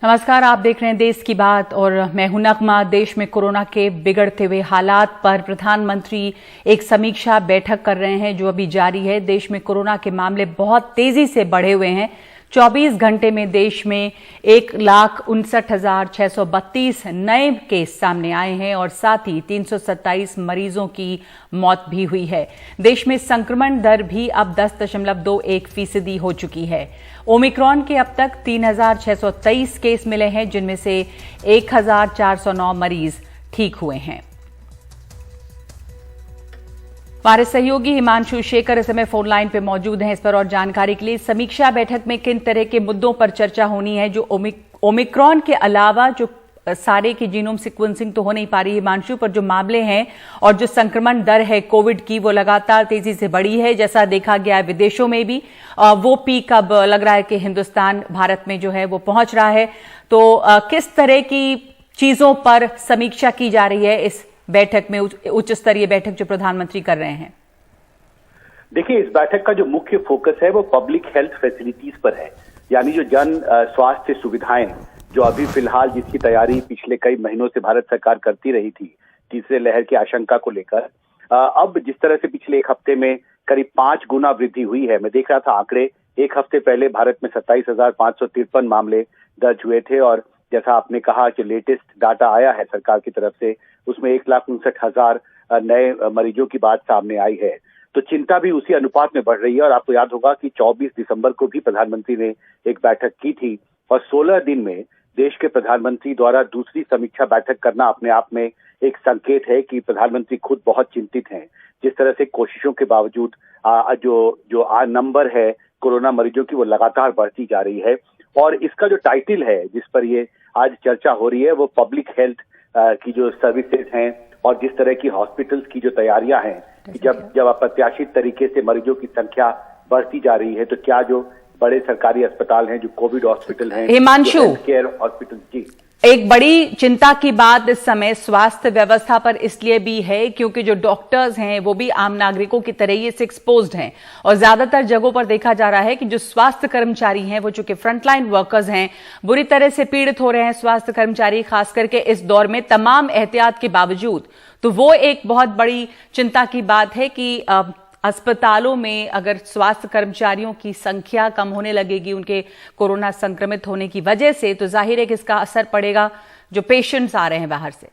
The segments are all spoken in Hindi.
नमस्कार, आप देख रहे हैं देश की बात और मैं हूं नगमा। देश में कोरोना के बिगड़ते हुए हालात पर प्रधानमंत्री एक समीक्षा बैठक कर रहे हैं जो अभी जारी है। देश में कोरोना के मामले बहुत तेजी से बढ़े हुए हैं। 24 घंटे में देश में 1,59,632 नए केस सामने आए हैं और साथ ही 327 मरीजों की मौत भी हुई है। देश में संक्रमण दर भी अब 10.21% हो चुकी है। ओमिक्रॉन के अब तक 3,623 केस मिले हैं, जिनमें से 1,409 मरीज ठीक हुए हैं। हमारे सहयोगी हिमांशु शेखर इस समय फोन लाइन पे मौजूद हैं। इस पर और जानकारी के लिए समीक्षा बैठक में किन तरह के मुद्दों पर चर्चा होनी है, जो ओमिक्रॉन के अलावा जो सारे की जीनोम सीक्वेंसिंग तो हो नहीं पा रही हिमांशु, पर जो मामले हैं और जो संक्रमण दर है कोविड की वो लगातार तेजी से बढ़ी है। जैसा देखा गया है विदेशों में भी वो पीक अब लग रहा है कि हिंदुस्तान भारत में जो है वो पहुंच रहा है। तो किस तरह की चीजों पर समीक्षा की जा रही है इस बैठक में, उच्च स्तरीय बैठक जो प्रधानमंत्री कर रहे हैं? देखिए, इस बैठक का जो मुख्य फोकस है वो पब्लिक हेल्थ फैसिलिटीज पर है, यानी जो जन स्वास्थ्य सुविधाएं जो अभी फिलहाल जिसकी तैयारी पिछले कई महीनों से भारत सरकार करती रही थी तीसरे लहर की आशंका को लेकर, अब जिस तरह से पिछले एक हफ्ते में करीब 5 गुना वृद्धि हुई है। मैं देख रहा था आंकड़े, एक हफ्ते पहले भारत में 27,553 मामले दर्ज हुए थे और जैसा आपने कहा कि लेटेस्ट डाटा आया है सरकार की तरफ से, उसमें 1,59,000 नए मरीजों की बात सामने आई है। तो चिंता भी उसी अनुपात में बढ़ रही है और आपको याद होगा कि 24 दिसंबर को भी प्रधानमंत्री ने एक बैठक की थी और 16 दिन में देश के प्रधानमंत्री द्वारा दूसरी समीक्षा बैठक करना अपने आप में एक संकेत है कि प्रधानमंत्री खुद बहुत चिंतित हैं। जिस तरह से कोशिशों के बावजूद जो नंबर है कोरोना मरीजों की वो लगातार बढ़ती जा रही है और इसका जो टाइटल है जिस पर ये आज चर्चा हो रही है वो पब्लिक हेल्थ की जो सर्विसेज हैं और जिस तरह की हॉस्पिटल्स की जो तैयारियां हैं कि जब अप्रत्याशित तरीके से मरीजों की संख्या बढ़ती जा रही है तो क्या जो बड़े सरकारी अस्पताल हैं, जो कोविड हॉस्पिटल हैं, हिमांशु, केयर हॉस्पिटल जी, एक बड़ी चिंता की बात इस समय स्वास्थ्य व्यवस्था पर इसलिए भी है क्योंकि जो डॉक्टर्स हैं वो भी आम नागरिकों की तरह ही इससे एक्सपोज्ड हैं और ज्यादातर जगहों पर देखा जा रहा है कि जो स्वास्थ्य कर्मचारी हैं वो चूंकि फ्रंटलाइन वर्कर्स हैं, बुरी तरह से पीड़ित हो रहे हैं स्वास्थ्य कर्मचारी, खास करके इस दौर में तमाम एहतियात के बावजूद। तो वो एक बहुत बड़ी चिंता की बात है कि अस्पतालों में अगर स्वास्थ्य कर्मचारियों की संख्या कम होने लगेगी उनके कोरोना संक्रमित होने की वजह से, तो जाहिर है कि इसका असर पड़ेगा जो पेशेंट्स आ रहे हैं बाहर से।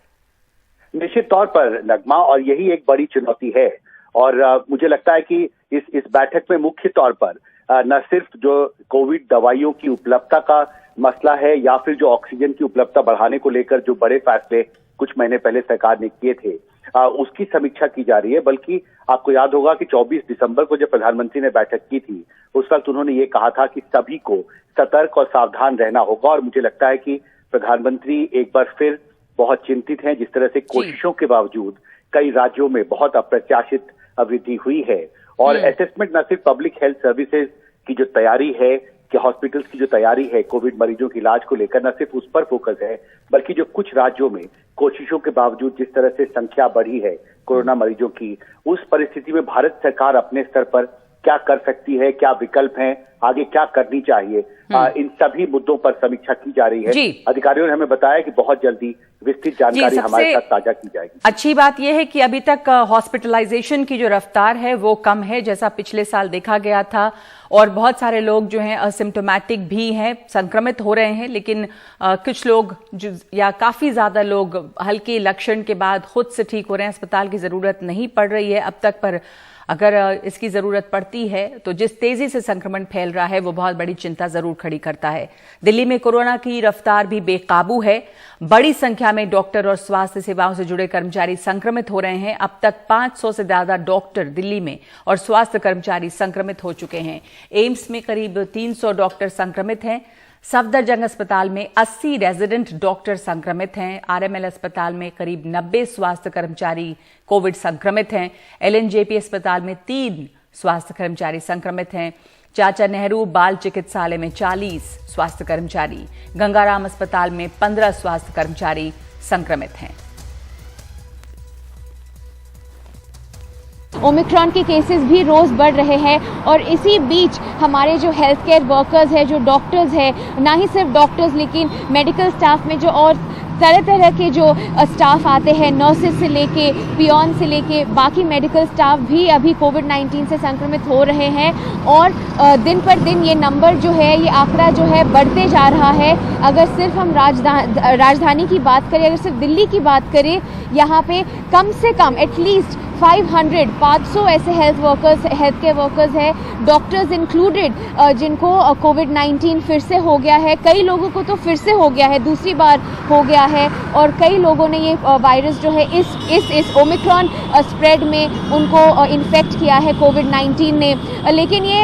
निश्चित तौर पर नगमा, और यही एक बड़ी चुनौती है और मुझे लगता है कि इस बैठक में मुख्य तौर पर न सिर्फ जो कोविड दवाइयों की उपलब्धता का मसला है या फिर जो ऑक्सीजन की उपलब्धता बढ़ाने को लेकर जो बड़े फैसले कुछ महीने पहले सरकार ने किए थे उसकी समीक्षा की जा रही है, बल्कि आपको याद होगा कि 24 दिसंबर को जब प्रधानमंत्री ने बैठक की थी उस वक्त उन्होंने ये कहा था कि सभी को सतर्क और सावधान रहना होगा और मुझे लगता है कि प्रधानमंत्री एक बार फिर बहुत चिंतित हैं जिस तरह से कोशिशों के बावजूद कई राज्यों में बहुत अप्रत्याशित वृद्धि हुई है और असेसमेंट न सिर्फ पब्लिक हेल्थ सर्विसेज की जो तैयारी है कि हॉस्पिटल्स की जो तैयारी है कोविड मरीजों की इलाज को लेकर न सिर्फ उस पर फोकस है, बल्कि जो कुछ राज्यों में कोशिशों के बावजूद जिस तरह से संख्या बढ़ी है कोरोना मरीजों की, उस परिस्थिति में भारत सरकार अपने स्तर पर क्या कर सकती है, क्या विकल्प हैं, आगे क्या करनी चाहिए, इन सभी मुद्दों पर समीक्षा की जा रही है। अधिकारियों ने हमें बताया कि बहुत जल्दी विस्तृत जानकारी हमारे साथ साझा की जाएगी। अच्छी बात यह है कि अभी तक हॉस्पिटलाइजेशन की जो रफ्तार है वो कम है जैसा पिछले साल देखा गया था और बहुत सारे लोग जो हैं असिम्प्टोमेटिक भी हैं, संक्रमित हो रहे हैं, लेकिन कुछ लोग या काफी ज्यादा लोग हल्के लक्षण के बाद खुद से ठीक हो रहे हैं, अस्पताल की जरूरत नहीं पड़ रही है अब तक, पर अगर इसकी जरूरत पड़ती है तो जिस तेजी से संक्रमण फैल रहा है वो बहुत बड़ी चिंता जरूर खड़ी करता है। दिल्ली में कोरोना की रफ्तार भी बेकाबू है, बड़ी संख्या में डॉक्टर और स्वास्थ्य सेवाओं से जुड़े कर्मचारी संक्रमित हो रहे हैं। अब तक 500 से ज्यादा डॉक्टर दिल्ली में और स्वास्थ्य कर्मचारी संक्रमित हो चुके हैं। एम्स में करीब 300 डॉक्टर संक्रमित हैं। सफदरजंग अस्पताल में 80 रेजिडेंट डॉक्टर संक्रमित हैं। आरएमएल अस्पताल में करीब 90 स्वास्थ्य कर्मचारी कोविड संक्रमित हैं। एलएनजेपी अस्पताल में 3 स्वास्थ्य कर्मचारी संक्रमित हैं। चाचा नेहरू बाल चिकित्सालय में 40 स्वास्थ्य कर्मचारी, गंगाराम अस्पताल में 15 स्वास्थ्य कर्मचारी संक्रमित हैं। ओमिक्रॉन के केसेस भी रोज़ बढ़ रहे हैं। और इसी बीच हमारे जो हेल्थ केयर वर्कर्स हैं, जो डॉक्टर्स हैं, ना ही सिर्फ डॉक्टर्स लेकिन मेडिकल स्टाफ में जो और तरह तरह के जो स्टाफ आते हैं, नर्सेस से लेके पियोन से लेके बाकी मेडिकल स्टाफ भी अभी कोविड-19 से संक्रमित हो रहे हैं। और दिन पर दिन ये नंबर जो है, ये आंकड़ा जो है बढ़ते जा रहा है। अगर सिर्फ हम राजधानी की बात करें, अगर सिर्फ दिल्ली की बात करें, यहाँ पे कम से कम एटलीस्ट 500 ऐसे हेल्थ केयर वर्कर्स हैं, डॉक्टर्स इंक्लूडेड, जिनको कोविड-19 फिर से हो गया है। कई लोगों को तो फिर से हो गया है, दूसरी बार हो गया है, और कई लोगों ने ये वायरस जो है इस ओमिक्रॉन स्प्रेड में उनको इन्फेक्ट किया है कोविड-19 ने। लेकिन ये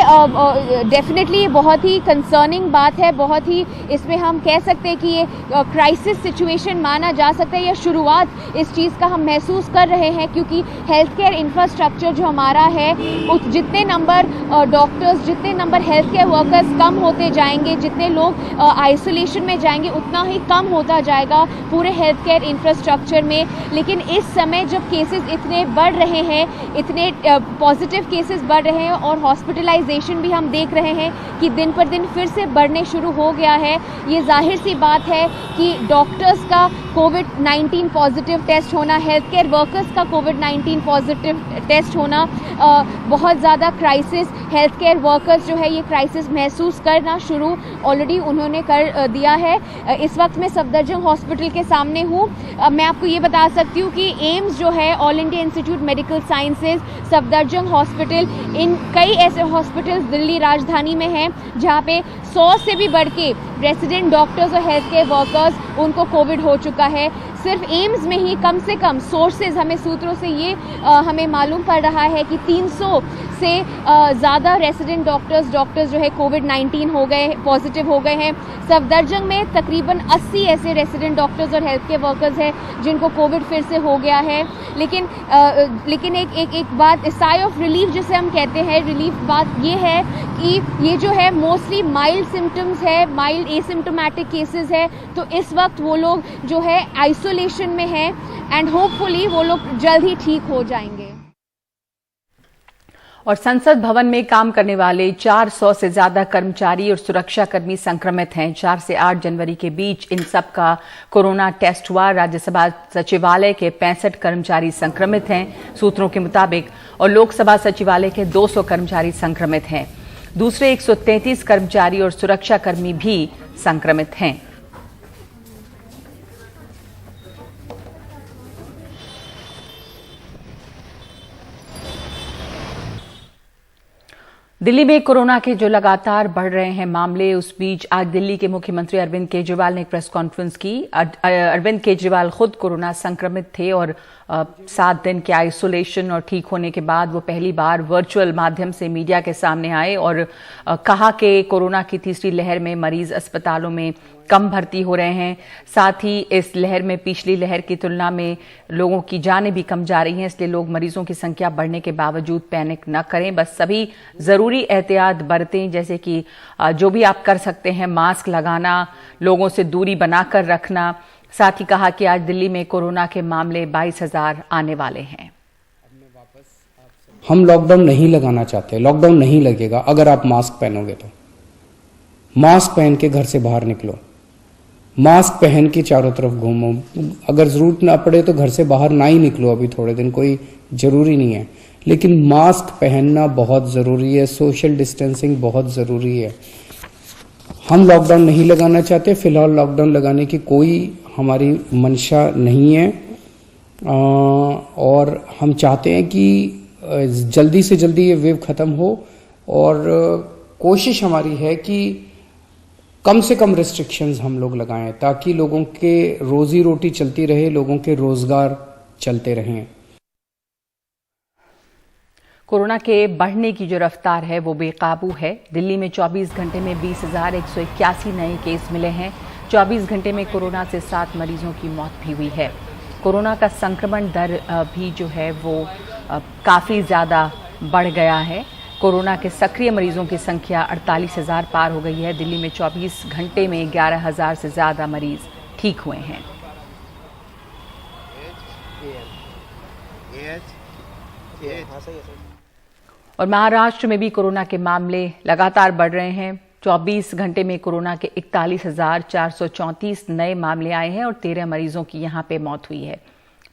डेफिनेटली बहुत ही कंसर्निंग बात है, बहुत ही इसमें हम कह सकते हैं कि ये क्राइसिस सिचुएशन माना जा सकता है, या शुरुआत इस चीज़ का हम महसूस कर रहे हैं, क्योंकि हेल्थ केयर इंफ्रास्ट्रक्चर जो हमारा है, उस जितने नंबर डॉक्टर्स, जितने नंबर हेल्थ केयर वर्कर्स कम होते जाएंगे, जितने लोग आइसोलेशन में जाएंगे, उतना ही कम होता जाएगा पूरे हेल्थ केयर इंफ्रास्ट्रक्चर में। लेकिन इस समय जब केसेस इतने बढ़ रहे हैं, इतने पॉजिटिव केसेस बढ़ रहे हैं, और हॉस्पिटलाइजेशन भी हम देख रहे हैं कि दिन पर दिन फिर से बढ़ने शुरू हो गया है, ये जाहिर सी बात है कि डॉक्टर्स का कोविड-19 पॉजिटिव टेस्ट होना, हेल्थ केयर वर्कर्स का कोविड-19 पॉजिटिव टेस्ट होना बहुत ज़्यादा क्राइसिस, हेल्थ केयर वर्कर्स जो है ये क्राइसिस महसूस करना शुरू ऑलरेडी उन्होंने कर दिया है। इस वक्त मैं सफदरजंग हॉस्पिटल के सामने हूँ। मैं आपको ये बता सकती हूँ कि एम्स जो है, all India institute medical sciences, Safdarjung hospital, इन कई ऐसे हॉस्पिटल्स दिल्ली राजधानी में हैं जहाँ पे 100 से भी बढ़ के रेसिडेंट डॉक्टर्स और हेल्थ केयर वर्कर्स उनको कोविड हो चुका है। सिर्फ एम्स में ही कम से कम सोर्सेज, हमें सूत्रों से ये हमें मालूम पड़ रहा है कि 300 से ज़्यादा रेसिडेंट डॉक्टर्स जो है कोविड-19 हो गए, पॉजिटिव हो गए हैं। सफदरजंग में तकरीबन 80 ऐसे रेसिडेंट डॉक्टर्स और हेल्थ केयर वर्कर्स हैं जिनको कोविड फिर से हो गया है। लेकिन एक बात, साई ऑफ रिलीफ जिसे हम कहते हैं, रिलीफ बात ये है कि ये जो है मोस्टली माइल्ड सिम्टम्स है, माइल्ड एसिम्टोमेटिक केसेस है। तो इस वक्त वो लोग जो है आइसोलेशन में हैं, एंड होपफुली वो लोग जल्द ही ठीक हो जाएंगे। और संसद भवन में काम करने वाले 400 से ज्यादा कर्मचारी और सुरक्षाकर्मी संक्रमित हैं। 4 से 8 जनवरी के बीच इन सब का कोरोना टेस्ट हुआ। राज्यसभा सचिवालय के 65 कर्मचारी संक्रमित हैं सूत्रों के मुताबिक, और लोकसभा सचिवालय के 200 कर्मचारी संक्रमित हैं। दूसरे 133 कर्मचारी और सुरक्षाकर्मी भी संक्रमित हैं। दिल्ली में कोरोना के जो लगातार बढ़ रहे हैं मामले, उस बीच आज दिल्ली के मुख्यमंत्री अरविंद केजरीवाल ने एक प्रेस कॉन्फ्रेंस की। अरविंद केजरीवाल खुद कोरोना संक्रमित थे और 7 दिन के आइसोलेशन और ठीक होने के बाद वो पहली बार वर्चुअल माध्यम से मीडिया के सामने आए और कहा कि कोरोना की तीसरी लहर में मरीज अस्पतालों में कम भर्ती हो रहे हैं। साथ ही इस लहर में पिछली लहर की तुलना में लोगों की जानें भी कम जा रही हैं, इसलिए लोग मरीजों की संख्या बढ़ने के बावजूद पैनिक न करें, बस सभी जरूरी एहतियात बरतें, जैसे कि जो भी आप कर सकते हैं, मास्क लगाना, लोगों से दूरी बनाकर रखना। साथ ही कहा कि आज दिल्ली में कोरोना के मामले 22,000 आने वाले हैं। हम लॉकडाउन नहीं लगाना चाहते, लॉकडाउन नहीं लगेगा अगर आप मास्क पहनोगे तो। मास्क पहन के घर से बाहर निकलो, मास्क पहन के चारों तरफ घूमो, अगर जरूरत ना पड़े तो घर से बाहर ना ही निकलो, अभी थोड़े दिन कोई जरूरी नहीं है, लेकिन मास्क पहनना बहुत जरूरी है, सोशल डिस्टेंसिंग बहुत जरूरी है। हम लॉकडाउन नहीं लगाना चाहते, फिलहाल लॉकडाउन लगाने की कोई हमारी मंशा नहीं है, और हम चाहते हैं कि जल्दी से जल्दी ये वेव खत्म हो, और कोशिश हमारी है कि कम से कम रिस्ट्रिक्शंस हम लोग लगाएं ताकि लोगों के रोजी रोटी चलती रहे, लोगों के रोजगार चलते रहें। कोरोना के बढ़ने की जो रफ्तार है वो बेकाबू है। दिल्ली में 24 घंटे में 20,181 नए केस मिले हैं। 24 घंटे में कोरोना से 7 मरीजों की मौत भी हुई है। कोरोना का संक्रमण दर भी जो है वो काफ़ी ज़्यादा बढ़ गया है। कोरोना के सक्रिय मरीजों की संख्या 48,000 पार हो गई है। दिल्ली में 24 घंटे में 11,000 से ज़्यादा मरीज ठीक हुए हैं। और महाराष्ट्र में भी कोरोना के मामले लगातार बढ़ रहे हैं। 24 घंटे में कोरोना के 41,434 नए मामले आए हैं और 13 मरीजों की यहां पे मौत हुई है।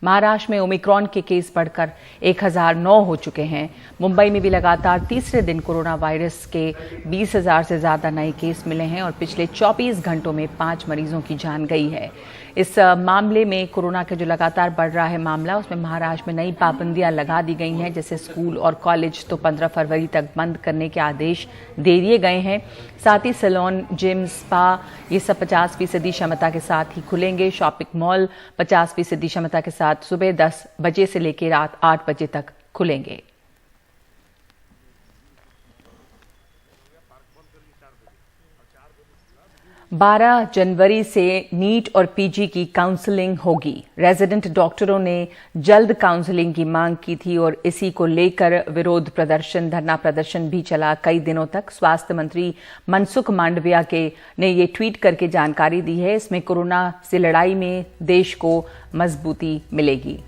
महाराष्ट्र में ओमिक्रॉन के केस बढ़कर 1009 हो चुके हैं। मुंबई में भी लगातार तीसरे दिन कोरोना वायरस के 20,000 से ज्यादा नए केस मिले हैं और पिछले 24 घंटों में 5 मरीजों की जान गई है। इस मामले में कोरोना का जो लगातार बढ़ रहा है मामला, उसमें महाराष्ट्र में नई पाबंदियां लगा दी गई हैं, जैसे स्कूल और कॉलेज तो 15 फरवरी तक बंद करने के आदेश दे दिए गए हैं। साथ ही सैलून, जिम, स्पा ये सब 50% क्षमता के साथ ही खुलेंगे। शॉपिंग मॉल 50% क्षमता के साथ सुबह 10 बजे से लेकर रात 8 बजे तक खुलेंगे। बारह जनवरी से नीट और पीजी की काउंसलिंग होगी। रेजिडेंट डॉक्टरों ने जल्द काउंसलिंग की मांग की थी और इसी को लेकर विरोध प्रदर्शन, धरना प्रदर्शन भी चला कई दिनों तक। स्वास्थ्य मंत्री मनसुख मांडविया ने ये ट्वीट करके जानकारी दी है। इसमें कोरोना से लड़ाई में देश को मजबूती मिलेगी।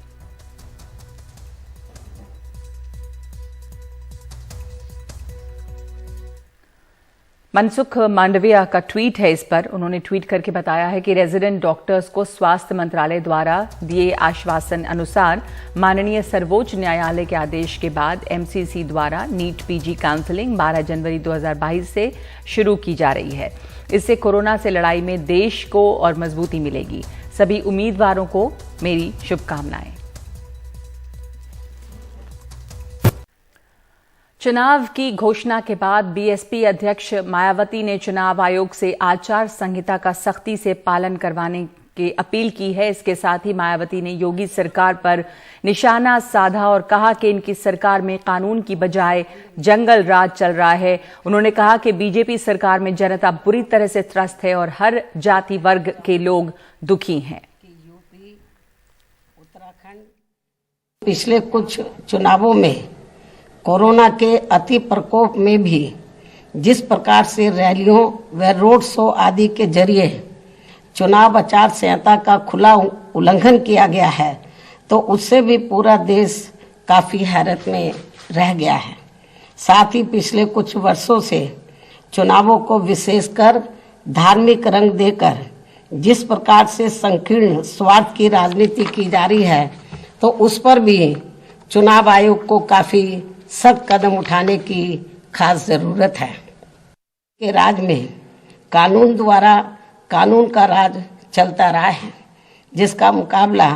मनसुख मांडविया का ट्वीट है इस पर। उन्होंने ट्वीट करके बताया है कि रेजिडेंट डॉक्टर्स को स्वास्थ्य मंत्रालय द्वारा दिए आश्वासन अनुसार माननीय सर्वोच्च न्यायालय के आदेश के बाद एमसीसी द्वारा नीट पीजी काउंसलिंग 12 जनवरी 2022 से शुरू की जा रही है। इससे कोरोना से लड़ाई में देश को और मजबूती मिलेगी। सभी उम्मीदवारों को मेरी शुभकामनाएं। चुनाव की घोषणा के बाद बीएसपी अध्यक्ष मायावती ने चुनाव आयोग से आचार संहिता का सख्ती से पालन करवाने की अपील की है। इसके साथ ही मायावती ने योगी सरकार पर निशाना साधा और कहा कि इनकी सरकार में कानून की बजाय जंगल राज चल रहा है। उन्होंने कहा कि बीजेपी सरकार में जनता बुरी तरह से त्रस्त है और हर जाति वर्ग के लोग दुखी हैं। यूपी, उत्तराखंड पिछले कुछ चुनावों में कोरोना के अति प्रकोप में भी जिस प्रकार से रैलियों व रोड शो आदि के जरिए चुनाव आचार संहिता का खुला उल्लंघन किया गया है, तो उससे भी पूरा देश काफी हैरत में रह गया है। साथ ही पिछले कुछ वर्षों से चुनावों को विशेषकर धार्मिक रंग देकर जिस प्रकार से संकीर्ण स्वार्थ की राजनीति की जा रही है, तो उस पर भी चुनाव आयोग को काफी सख्त कदम उठाने की खास जरूरत है। के राज में कानून द्वारा कानून का राज चलता रहा है, जिसका मुकाबला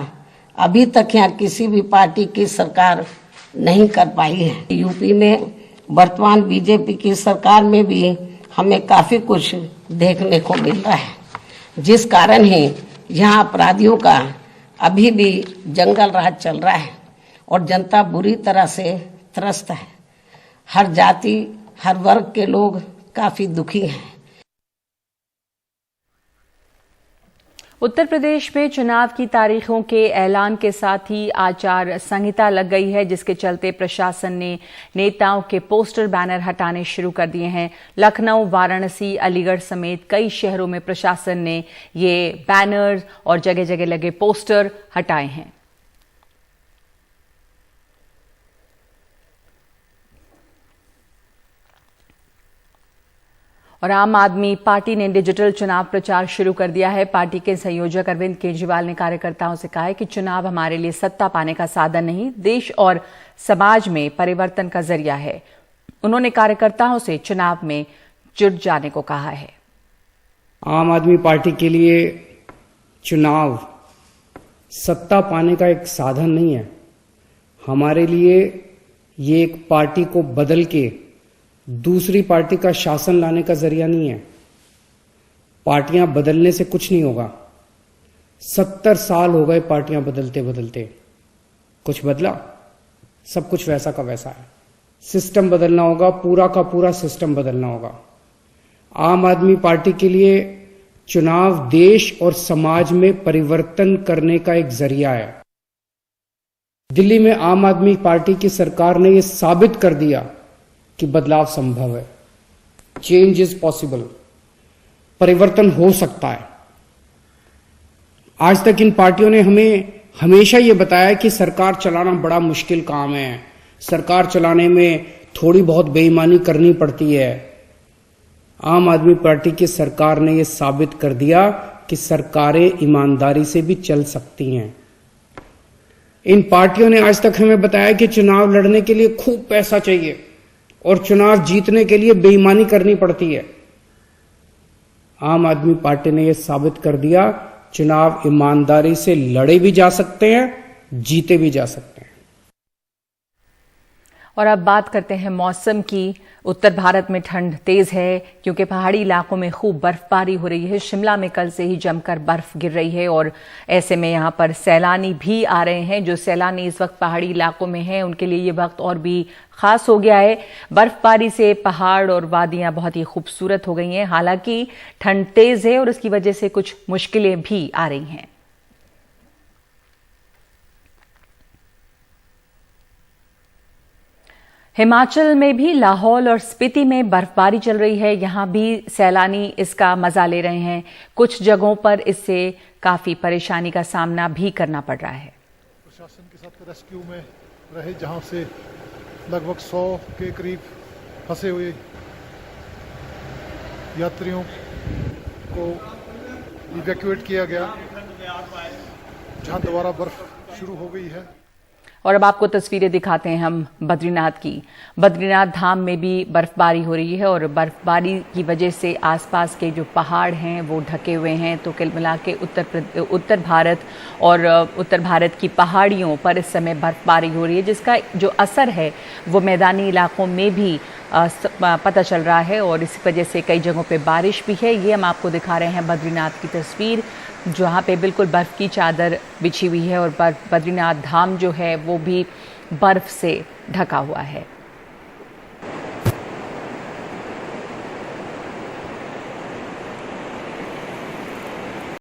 अभी तक यहाँ किसी भी पार्टी की सरकार नहीं कर पाई है। यूपी में वर्तमान बीजेपी की सरकार में भी हमें काफी कुछ देखने को मिल रहा है, जिस कारण ही यहाँ अपराधियों का अभी भी जंगल राज चल रहा है और जनता बुरी तरह से त्रस्त है। हर जाति, हर वर्ग के लोग काफी दुखी हैं। उत्तर प्रदेश में चुनाव की तारीखों के ऐलान के साथ ही आचार संहिता लग गई है, जिसके चलते प्रशासन ने नेताओं के पोस्टर बैनर हटाने शुरू कर दिए हैं। लखनऊ, वाराणसी, अलीगढ़ समेत कई शहरों में प्रशासन ने ये बैनर और जगह जगह लगे पोस्टर हटाए हैं। और आम आदमी पार्टी ने डिजिटल चुनाव प्रचार शुरू कर दिया है। पार्टी के संयोजक अरविंद केजरीवाल ने कार्यकर्ताओं से कहा है कि चुनाव हमारे लिए सत्ता पाने का साधन नहीं, देश और समाज में परिवर्तन का जरिया है। उन्होंने कार्यकर्ताओं से चुनाव में जुट जाने को कहा है। आम आदमी पार्टी के लिए चुनाव सत्ता पाने का एक साधन नहीं है। हमारे लिए ये एक पार्टी को बदल के दूसरी पार्टी का शासन लाने का जरिया नहीं है। पार्टियां बदलने से कुछ नहीं होगा। 70 साल हो गए पार्टियां बदलते बदलते, कुछ बदला? सब कुछ वैसा का वैसा है। सिस्टम बदलना होगा, पूरा का पूरा सिस्टम बदलना होगा। आम आदमी पार्टी के लिए चुनाव देश और समाज में परिवर्तन करने का एक जरिया है। दिल्ली में आम आदमी पार्टी की सरकार ने यह साबित कर दिया कि बदलाव संभव है। चेंज इज पॉसिबल, परिवर्तन हो सकता है। आज तक इन पार्टियों ने हमें हमेशा ये बताया कि सरकार चलाना बड़ा मुश्किल काम है, सरकार चलाने में थोड़ी बहुत बेईमानी करनी पड़ती है। आम आदमी पार्टी की सरकार ने यह साबित कर दिया कि सरकारें ईमानदारी से भी चल सकती हैं। इन पार्टियों ने आज तक हमें बताया कि चुनाव लड़ने के लिए खूब पैसा चाहिए और चुनाव जीतने के लिए बेईमानी करनी पड़ती है। आम आदमी पार्टी ने यह साबित कर दिया, चुनाव ईमानदारी से लड़े भी जा सकते हैं, जीते भी जा सकते हैं। और अब बात करते हैं मौसम की। उत्तर भारत में ठंड तेज है क्योंकि पहाड़ी इलाकों में खूब बर्फबारी हो रही है। शिमला में कल से ही जमकर बर्फ गिर रही है और ऐसे में यहां पर सैलानी भी आ रहे हैं। जो सैलानी इस वक्त पहाड़ी इलाकों में हैं उनके लिए ये वक्त और भी खास हो गया है। बर्फबारी से पहाड़ और वादियां बहुत ही खूबसूरत हो गई हैं। हालांकि ठंड तेज है और उसकी वजह से कुछ मुश्किलें भी आ रही हैं। हिमाचल में भी लाहौल और स्पीति में बर्फबारी चल रही है। यहां भी सैलानी इसका मजा ले रहे हैं। कुछ जगहों पर इससे काफी परेशानी का सामना भी करना पड़ रहा है। प्रशासन के साथ रेस्क्यू में रहे, जहां से लगभग 100 के करीब फंसे हुए यात्रियों को इवैक्यूएट किया गया, जहां दोबारा बर्फ शुरू हो गई है। और अब आपको तस्वीरें दिखाते हैं हम बद्रीनाथ की। बद्रीनाथ धाम में भी बर्फबारी हो रही है और बर्फबारी की वजह से आसपास के जो पहाड़ हैं वो ढके हुए हैं। तो कुल मिला के उत्तर भारत की पहाड़ियों पर इस समय बर्फबारी हो रही है, जिसका जो असर है वो मैदानी इलाकों में भी पता चल रहा है और इसी वजह से कई जगहों पे बारिश भी है। ये हम आपको दिखा रहे हैं बद्रीनाथ की तस्वीर, जहाँ पे बिल्कुल बर्फ़ की चादर बिछी हुई है और बद्रीनाथ धाम जो है वो भी बर्फ़ से ढका हुआ है।